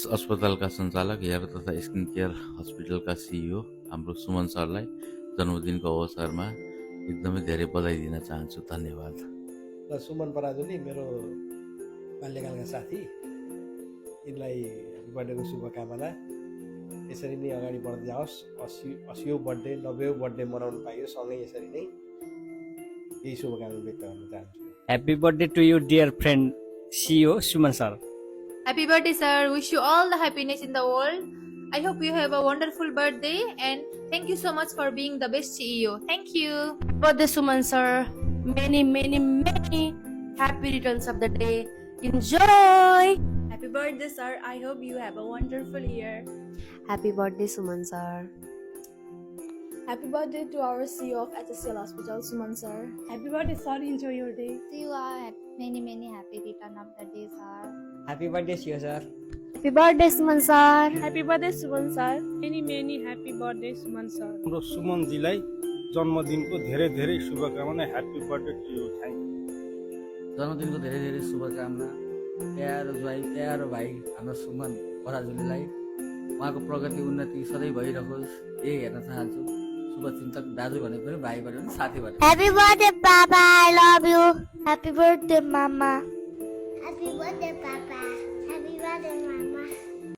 अस्पतालका सञ्चालक हेयर तथा स्किन केयर हस्पिटलका सिइओ हाम्रो सुमन सरलाई जन्मदिनको अवसरमा एकदमै धेरै बधाई दिन चाहन्छु। धन्यवाद। र सुमन पराजुली मेरो बाल्यकालका साथी, यिनलाई बर्थडेको शुभकामना। यसरी नै अगाडि बढ्दै जाओस्, 80औं बर्थडे 90औं बर्थडे मनाउनु पाइयो सँगै यसरी नै, यही शुभकामना व्यक्त गर्न चाहन्छु। Happy birthday to you, dear friend, CEO Suman sir. Happy birthday, sir. Wish you all the happiness in the world. I hope you have a wonderful birthday and thank you so much for being the best CEO. Thank you. Birthday Suman sir. Many happy returns of the day. Enjoy! Happy birthday, sir. I hope you have a wonderful year. Happy birthday Suman sir. Happy birthday to our CEO of HSCL Hospital, Suman sir. Happy birthday, sir. Enjoy your day. See you all. Many happy return of the day, sir. Happy birthday, CEO sir. Happy birthday Suman sir. Happy birthday, Suman sir. Many happy birthday, Suman sir. हाम्रो सुमनजीलाई जन्मदिनको धेरै धेरै शुभकामना। Happy birthday to you. Thank you. जन्मदिनको धेरै धेरै शुभकामना। प्यारो ज्वाइँ, प्यारो भाइ हाम्रो सुमन पराजुलीलाई उहाँको प्रगति उन्नति सधैँ भइरहोस्, यही हेर्न चाहन्छु। शुभचिन्तक दाजु भने पनि भाइ भने पनि साथी भने। Happy birthday Papa, I love you. Happy birthday Mama. Happy birthday,